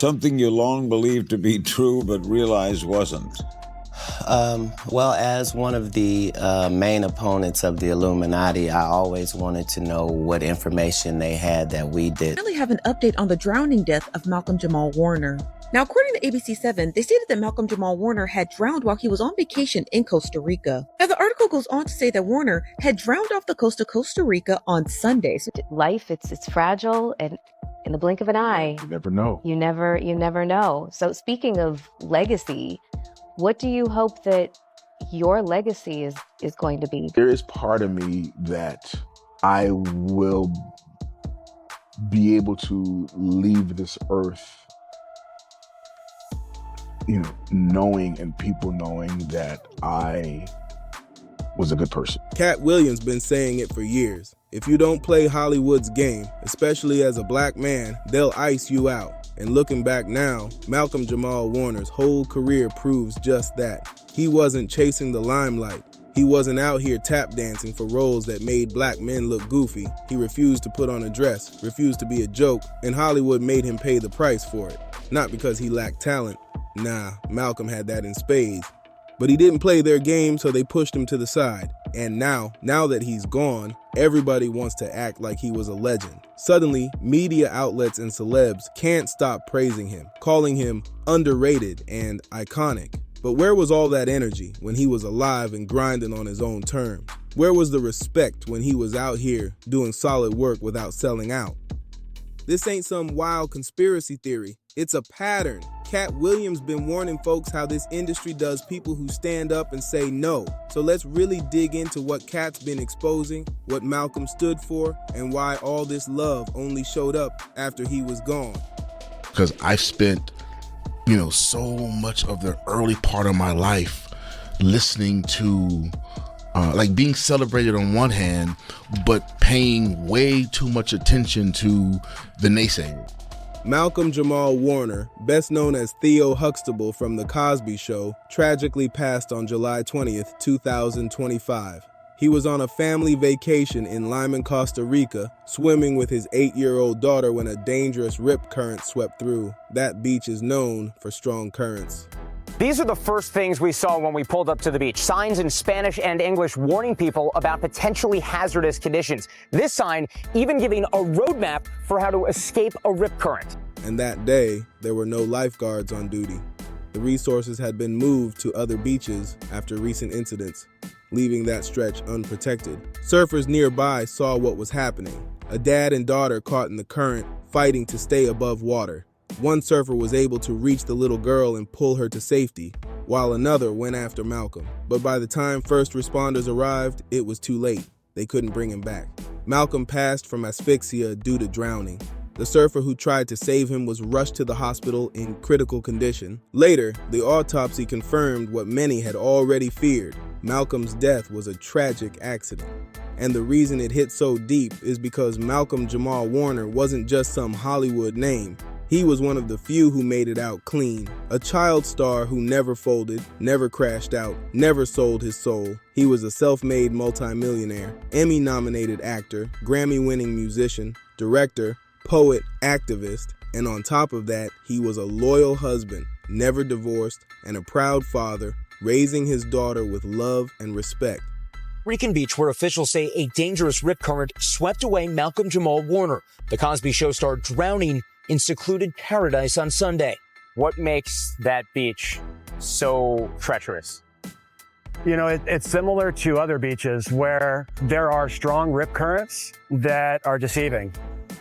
Something you long believed to be true but realized wasn't. Well, as one of the main opponents of the Illuminati, I always wanted to know what information they had that we did. We finally have an update on the drowning death of Malcolm-Jamal Warner. Now, according to ABC7, they stated that Malcolm-Jamal Warner had drowned while he was on vacation in Costa Rica. Now, the article goes on to say that Warner had drowned off the coast of Costa Rica on Sunday. Life, it's fragile, and in the blink of an eye, you never know. You never know. So speaking of legacy, what do you hope that your legacy is going to be? There is part of me that I will be able to leave this earth, knowing and people knowing that I was a good person. Katt Williams been saying it for years. If you don't play Hollywood's game, especially as a black man, they'll ice you out. And looking back now, Malcolm-Jamal Warner's whole career proves just that. He wasn't chasing the limelight. He wasn't out here tap dancing for roles that made black men look goofy. He refused to put on a dress, refused to be a joke, and Hollywood made him pay the price for it. Not because he lacked talent. Nah, Malcolm had that in spades. But he didn't play their game, so they pushed him to the side. And now that he's gone, everybody wants to act like he was a legend. Suddenly, media outlets and celebs can't stop praising him, calling him underrated and iconic. But where was all that energy when he was alive and grinding on his own terms? Where was the respect when he was out here doing solid work without selling out? This ain't some wild conspiracy theory. It's a pattern. Katt Williams been warning folks how this industry does people who stand up and say no. So let's really dig into what Katt's been exposing, what Malcolm stood for, and why all this love only showed up after he was gone. Because I spent, so much of the early part of my life listening to being celebrated on one hand, but paying way too much attention to the naysayers. Malcolm-Jamal Warner, best known as Theo Huxtable from The Cosby Show, tragically passed on July 20th, 2025. He was on a family vacation in Lyman, Costa Rica, swimming with his 8-year-old daughter when a dangerous rip current swept through. That beach is known for strong currents. These are the first things we saw when we pulled up to the beach. Signs in Spanish and English warning people about potentially hazardous conditions. This sign even giving a roadmap for how to escape a rip current. And that day, there were no lifeguards on duty. The resources had been moved to other beaches after recent incidents, leaving that stretch unprotected. Surfers nearby saw what was happening. A dad and daughter caught in the current, fighting to stay above water. One surfer was able to reach the little girl and pull her to safety, while another went after Malcolm. But by the time first responders arrived, it was too late. They couldn't bring him back. Malcolm passed from asphyxia due to drowning. The surfer who tried to save him was rushed to the hospital in critical condition. Later, the autopsy confirmed what many had already feared. Malcolm's death was a tragic accident. And the reason it hit so deep is because Malcolm-Jamal Warner wasn't just some Hollywood name. He was one of the few who made it out clean. A child star who never folded, never crashed out, never sold his soul. He was a self-made multimillionaire, Emmy-nominated actor, Grammy-winning musician, director, poet, activist, and on top of that, he was a loyal husband, never divorced, and a proud father, raising his daughter with love and respect. Rican Beach, where officials say a dangerous rip current swept away Malcolm-Jamal Warner. The Cosby Show star drowning in secluded paradise on Sunday. What makes that beach so treacherous? It's similar to other beaches where there are strong rip currents that are deceiving.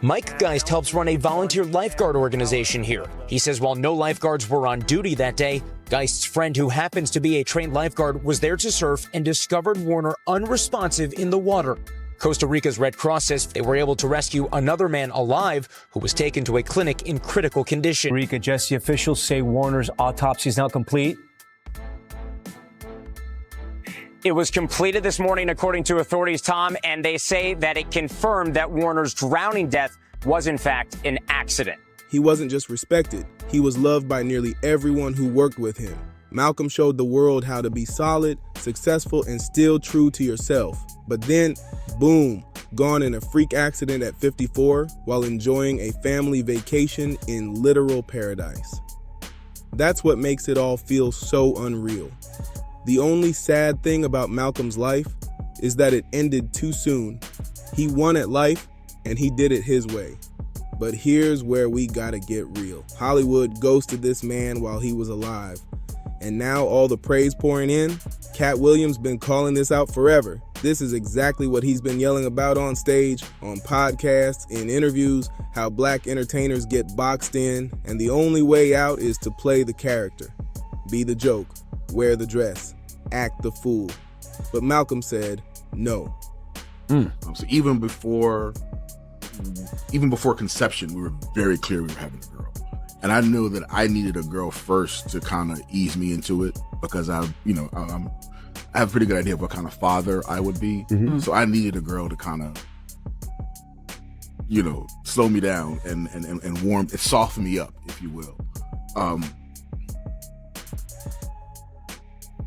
Mike Geist helps run a volunteer lifeguard organization here. He says while no lifeguards were on duty that day, Geist's friend, who happens to be a trained lifeguard, was there to surf and discovered Warner unresponsive in the water. Costa Rica's Red Cross says they were able to rescue another man alive who was taken to a clinic in critical condition. Rica, Jesse, officials say Warner's autopsy is now complete. It was completed this morning, according to authorities, Tom, and they say that it confirmed that Warner's drowning death was, in fact, an accident. He wasn't just respected. He was loved by nearly everyone who worked with him. Malcolm showed the world how to be solid, successful, and still true to yourself. But then, boom, gone in a freak accident at 54 while enjoying a family vacation in literal paradise. That's what makes it all feel so unreal. The only sad thing about Malcolm's life is that it ended too soon. He won at life, and he did it his way. But here's where we gotta get real. Hollywood ghosted this man while he was alive. And now all the praise pouring in, Katt Williams been calling this out forever. This is exactly what he's been yelling about on stage, on podcasts, in interviews, how black entertainers get boxed in, and the only way out is to play the character. Be the joke, wear the dress, act the fool. But Malcolm said no. So even before conception, we were very clear we were having a girl. And I knew that I needed a girl first to kind of ease me into it, because I have a pretty good idea of what kind of father I would be. Mm-hmm. So I needed a girl to kind of, slow me down and warm, soften me up, if you will.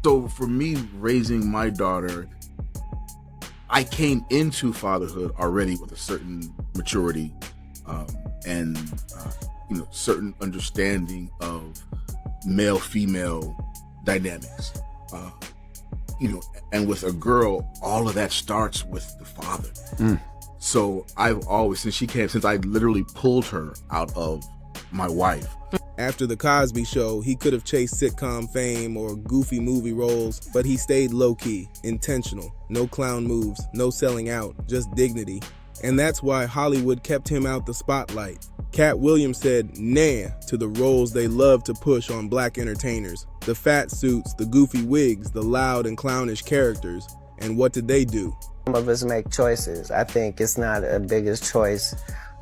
So for me, raising my daughter, I came into fatherhood already with a certain maturity and certain understanding of male-female dynamics. And with a girl, all of that starts with the father. So I've always, since I literally pulled her out of my wife. After The Cosby Show, he could have chased sitcom fame or goofy movie roles, but he stayed low-key, intentional. No clown moves, no selling out, just dignity. And that's why Hollywood kept him out the spotlight. Katt Williams said nah to the roles they love to push on black entertainers. The fat suits, the goofy wigs, the loud and clownish characters. And what did they do? Some of us make choices. I think it's not a biggest choice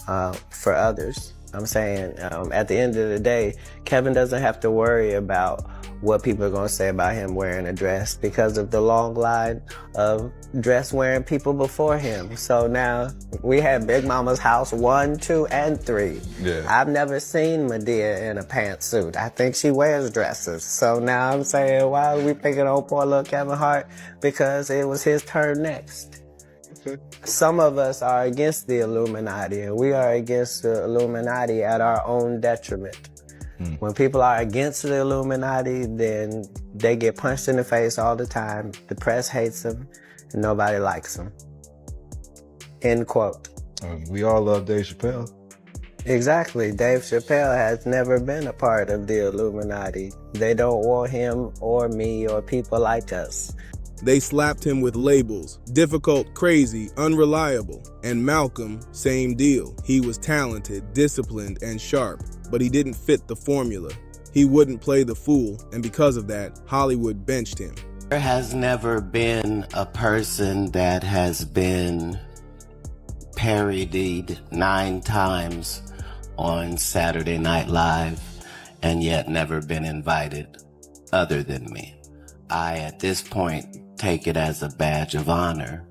for others. I'm saying at the end of the day, Kevin doesn't have to worry about what people are going to say about him wearing a dress because of the long line of dress wearing people before him. So now we have Big Mama's house 1, 2, and 3. Yeah. I've never seen Medea in a pantsuit. I think she wears dresses. So now I'm saying, why are we picking on poor little Kevin Hart? Because it was his turn next. Some of us are against the Illuminati, and we are against the Illuminati at our own detriment. When people are against the Illuminati, then they get punched in the face all the time. The press hates them, and nobody likes them. End quote. We all love Dave Chappelle. Exactly. Dave Chappelle has never been a part of the Illuminati. They don't want him or me or people like us. They slapped him with labels: difficult, crazy, unreliable. And Malcolm, same deal. He was talented, disciplined, and sharp, but he didn't fit the formula. He wouldn't play the fool, and because of that, Hollywood benched him. There has never been a person that has been parodied 9 times on Saturday Night Live and yet never been invited other than me. I, at this point, take it as a badge of honor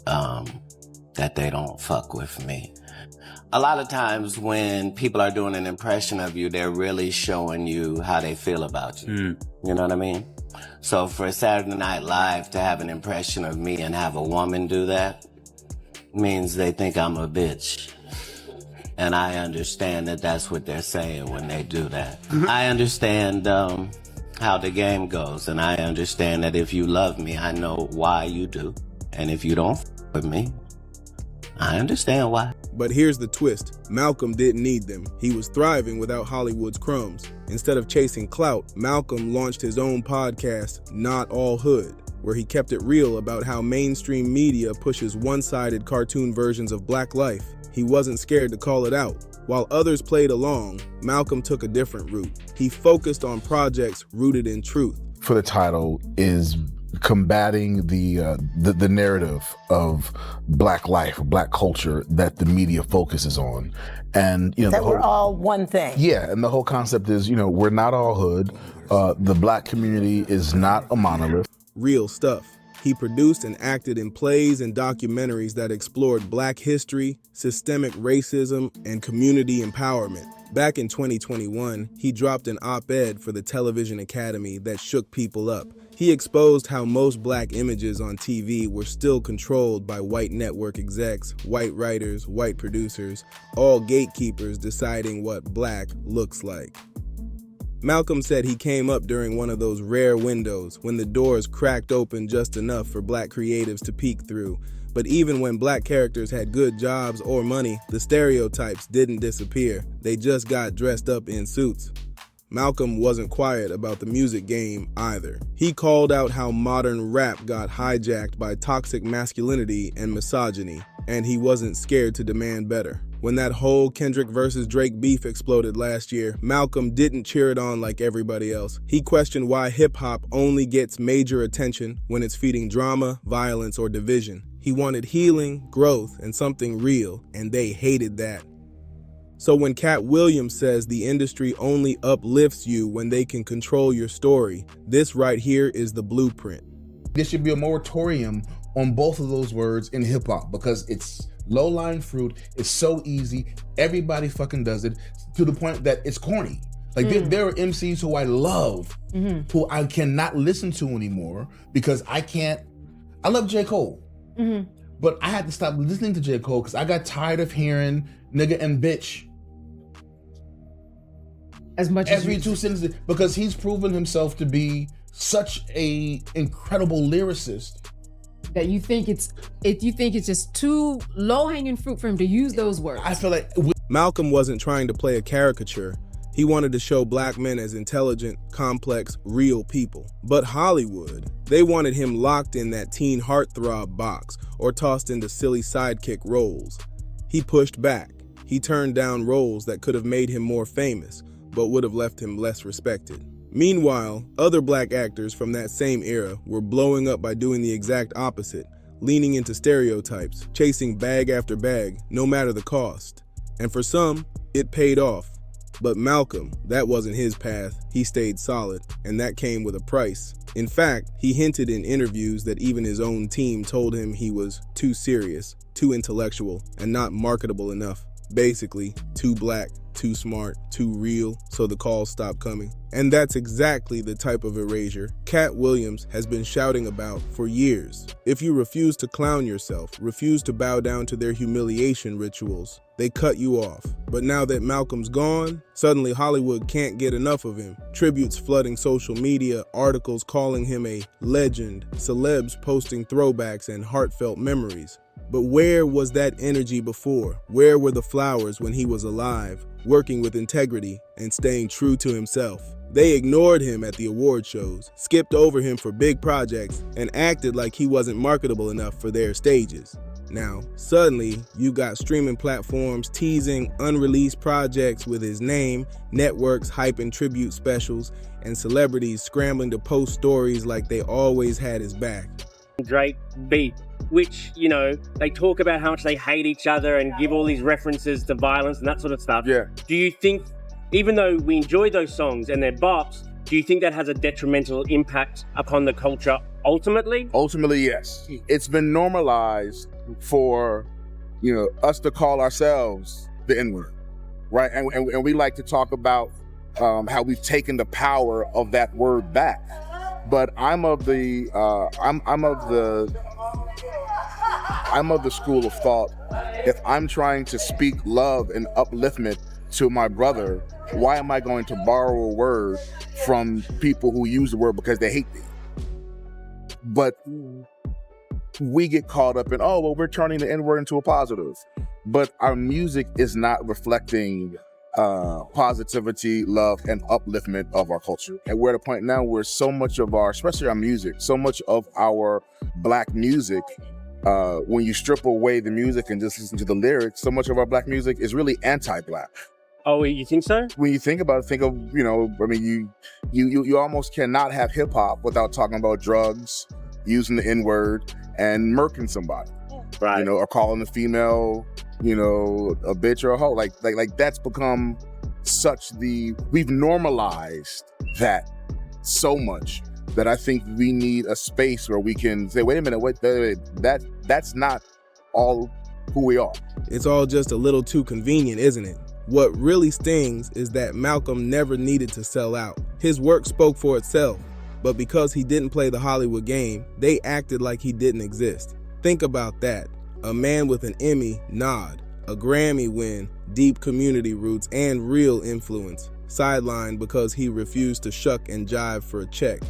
that they don't fuck with me. A lot of times when people are doing an impression of you, they're really showing you how they feel about you. You know what I mean? So for Saturday Night Live to have an impression of me and have a woman do that means they think I'm a bitch. And I understand that that's what they're saying when they do that. I understand how the game goes, and I understand that if you love me, I know why you do. And if you don't with me, I understand why. But here's the twist. Malcolm didn't need them. He was thriving without Hollywood's crumbs. Instead of chasing clout, Malcolm launched his own podcast, Not All Hood, where he kept it real about how mainstream media pushes one-sided cartoon versions of black life. He wasn't scared to call it out. While others played along, Malcolm took a different route. He focused on projects rooted in truth. For the title is combating the narrative of black life, black culture that the media focuses on, and that we're all one thing. Yeah, and the whole concept is we're not all hood. The black community is not a monolith. Real stuff. He produced and acted in plays and documentaries that explored black history, systemic racism, and community empowerment. Back in 2021, he dropped an op-ed for the Television Academy that shook people up. He exposed how most black images on TV were still controlled by white network execs, white writers, white producers, all gatekeepers deciding what black looks like. Malcolm said he came up during one of those rare windows when the doors cracked open just enough for black creatives to peek through. But even when black characters had good jobs or money, the stereotypes didn't disappear. They just got dressed up in suits. Malcolm wasn't quiet about the music game either. He called out how modern rap got hijacked by toxic masculinity and misogyny, and he wasn't scared to demand better. When that whole Kendrick versus Drake beef exploded last year, Malcolm didn't cheer it on like everybody else. He questioned why hip-hop only gets major attention when it's feeding drama, violence, or division. He wanted healing, growth, and something real, and they hated that. So when Katt Williams says the industry only uplifts you when they can control your story, this right here is the blueprint. There should be a moratorium on both of those words in hip hop because it's low-lying fruit. It's so easy. Everybody fucking does it to the point that it's corny. Like there are MCs who I love, who I cannot listen to anymore because I love J. Cole, but I had to stop listening to J. Cole because I got tired of hearing nigga and bitch as much every 2 sentences because he's proven himself to be such a incredible lyricist that you think it's just too low-hanging fruit for him to use those words. I feel like Malcolm wasn't trying to play a caricature. He wanted to show black men as intelligent, complex, real people. But Hollywood, they wanted him locked in that teen heartthrob box or tossed into silly sidekick roles. He pushed back. He turned down roles that could have made him more famous, but would have left him less respected. Meanwhile, other black actors from that same era were blowing up by doing the exact opposite, leaning into stereotypes, chasing bag after bag, no matter the cost. And for some, it paid off. But Malcolm, that wasn't his path. He stayed solid, and that came with a price. In fact, he hinted in interviews that even his own team told him he was too serious, too intellectual, and not marketable enough. Basically, too black, too smart, too real, so the calls stopped coming. And that's exactly the type of erasure Katt Williams has been shouting about for years. If you refuse to clown yourself, refuse to bow down to their humiliation rituals, they cut you off. But now that Malcolm's gone, suddenly Hollywood can't get enough of him. Tributes flooding social media, articles calling him a legend, celebs posting throwbacks and heartfelt memories. But where was that energy before? Where were the flowers when he was alive, working with integrity and staying true to himself? They ignored him at the award shows, skipped over him for big projects, and acted like he wasn't marketable enough for their stages. Now, suddenly, you got streaming platforms teasing unreleased projects with his name, networks hyping tribute specials, and celebrities scrambling to post stories like they always had his back. Drake beat, which, you know, they talk about how much they hate each other and give all these references to violence and that sort of stuff. Yeah. Do you think, even though we enjoy those songs and they're bops, do you think that has a detrimental impact upon the culture ultimately? Ultimately, yes. It's been normalized for, you know, us to call ourselves the N-word, right? And we like to talk about how we've taken the power of that word back. But I'm of the school of thought. If I'm trying to speak love and upliftment to my brother, why am I going to borrow a word from people who use the word because they hate me? But we get caught up in, oh, well, we're turning the N-word into a positive. But our music is not reflecting positivity, love, and upliftment of our culture. And we're at a point now where so much of our, especially our music, so much of our black music, when you strip away the music and just listen to the lyrics, so much of our black music is really anti-black. Oh, you think so? When you think about it, think of, you know, I mean, you almost cannot have hip hop without talking about drugs, using the N-word, and murking somebody. Right. You know, or calling a female, you know, a bitch or a hoe. Like that's become we've normalized that so much that I think we need a space where we can say, wait a minute, wait, that's not all who we are. It's all just a little too convenient, isn't it? What really stings is that Malcolm never needed to sell out. His work spoke for itself. But because he didn't play the Hollywood game, they acted like he didn't exist. Think about that. A man with an Emmy nod, a Grammy win, deep community roots, and real influence, sidelined because he refused to shuck and jive for a check.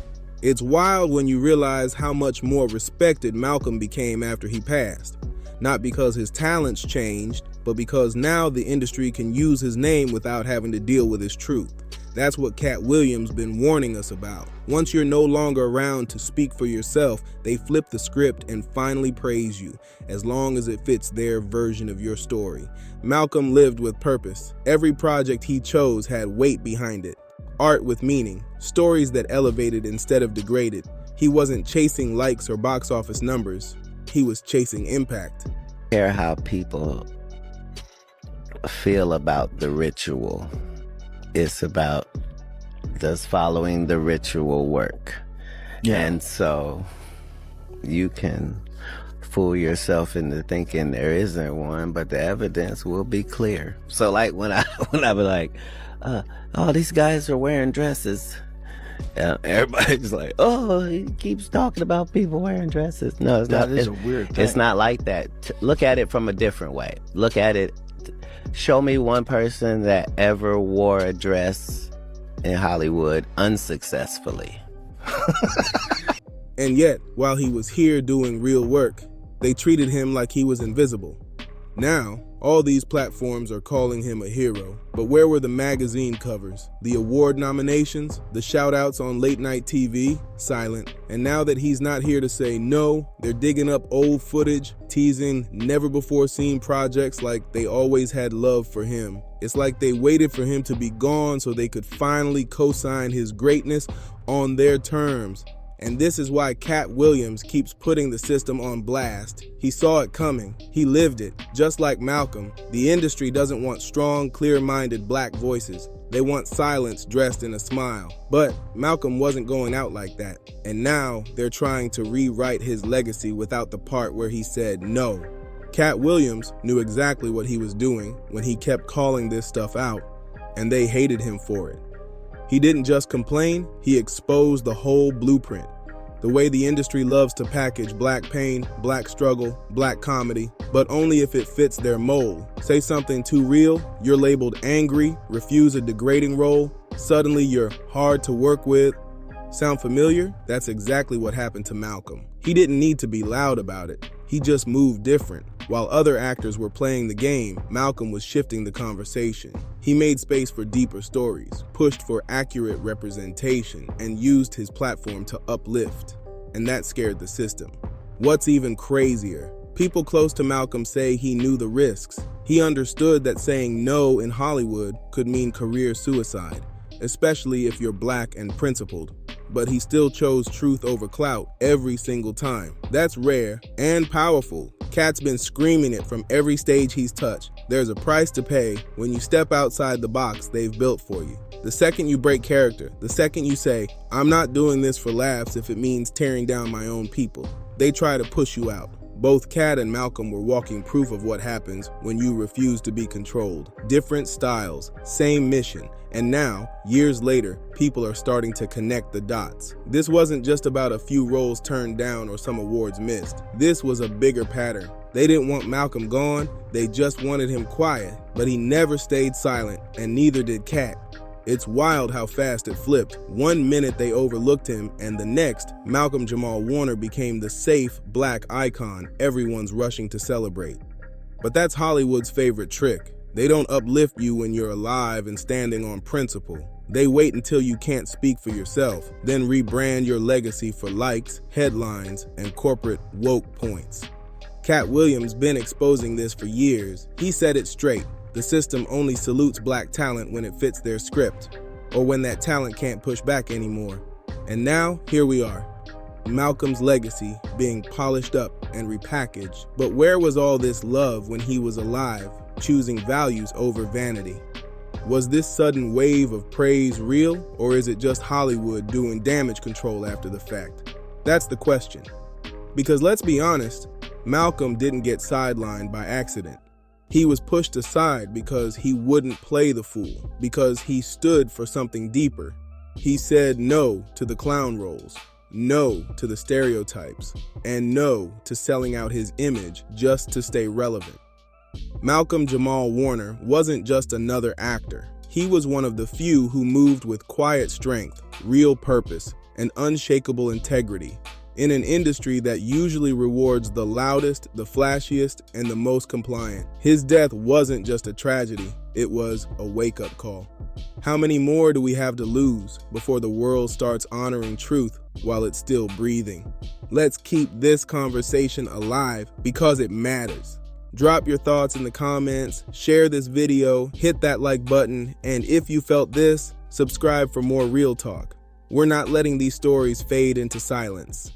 It's wild when you realize how much more respected Malcolm became after he passed. Not because his talents changed, but because now the industry can use his name without having to deal with his truth. That's what Katt Williams been warning us about. Once you're no longer around to speak for yourself, they flip the script and finally praise you, as long as it fits their version of your story. Malcolm lived with purpose. Every project he chose had weight behind it. Art with meaning, stories that elevated instead of degraded. He wasn't chasing likes or box office numbers. He was chasing impact. I care how people feel about the ritual. It's about does following the ritual work. Yeah. And so you can fool yourself into thinking there isn't one, but the evidence will be clear. So like when I be like, oh, these guys are wearing dresses. Everybody's like, oh, he keeps talking about people wearing dresses. No, it's not. That is a weird thing. It's not like that. Look at it from a different way. Look at it. Show me one person that ever wore a dress in Hollywood unsuccessfully. And yet, while he was here doing real work, they treated him like he was invisible. Now, all these platforms are calling him a hero. But where were the magazine covers, the award nominations, the shout-outs on late-night TV? Silent. And now that he's not here to say no, they're digging up old footage, teasing never-before-seen projects like they always had love for him. It's like they waited for him to be gone so they could finally co-sign his greatness on their terms. And this is why Katt Williams keeps putting the system on blast. He saw it coming. He lived it. Just like Malcolm, the industry doesn't want strong, clear-minded black voices. They want silence dressed in a smile. But Malcolm wasn't going out like that. And now they're trying to rewrite his legacy without the part where he said no. Katt Williams knew exactly what he was doing when he kept calling this stuff out, and they hated him for it. He didn't just complain, he exposed the whole blueprint. The way the industry loves to package black pain, black struggle, black comedy, but only if it fits their mold. Say something too real, you're labeled angry, refuse a degrading role, suddenly you're hard to work with. Sound familiar? That's exactly what happened to Malcolm. He didn't need to be loud about it. He just moved different. While other actors were playing the game, Malcolm was shifting the conversation. He made space for deeper stories, pushed for accurate representation, and used his platform to uplift. And that scared the system. What's even crazier? People close to Malcolm say he knew the risks. He understood that saying no in Hollywood could mean career suicide, especially if you're black and principled. But he still chose truth over clout every single time. That's rare and powerful. Katt's been screaming it from every stage he's touched. There's a price to pay when you step outside the box they've built for you. The second you break character, the second you say, I'm not doing this for laughs if it means tearing down my own people, they try to push you out. Both Katt and Malcolm were walking proof of what happens when you refuse to be controlled. Different styles, same mission, and now, years later, people are starting to connect the dots. This wasn't just about a few roles turned down or some awards missed. This was a bigger pattern. They didn't want Malcolm gone, they just wanted him quiet, but he never stayed silent, and neither did Katt. It's wild how fast it flipped. 1 minute they overlooked him, and the next, Malcolm-Jamal Warner became the safe black icon everyone's rushing to celebrate. But that's Hollywood's favorite trick. They don't uplift you when you're alive and standing on principle. They wait until you can't speak for yourself, then rebrand your legacy for likes, headlines, and corporate woke points. Katt Williams been exposing this for years. He said it straight. The system only salutes black talent when it fits their script, or when that talent can't push back anymore. And now, here we are. Malcolm's legacy being polished up and repackaged. But where was all this love when he was alive, choosing values over vanity? Was this sudden wave of praise real, or is it just Hollywood doing damage control after the fact? That's the question. Because let's be honest, Malcolm didn't get sidelined by accident. He was pushed aside because he wouldn't play the fool, because he stood for something deeper. He said no to the clown roles, no to the stereotypes, and no to selling out his image just to stay relevant. Malcolm-Jamal Warner wasn't just another actor. He was one of the few who moved with quiet strength, real purpose, and unshakable integrity in an industry that usually rewards the loudest, the flashiest, and the most compliant. His death wasn't just a tragedy, it was a wake-up call. How many more do we have to lose before the world starts honoring truth while it's still breathing? Let's keep this conversation alive because it matters. Drop your thoughts in the comments, share this video, hit that like button, and if you felt this, subscribe for more real talk. We're not letting these stories fade into silence.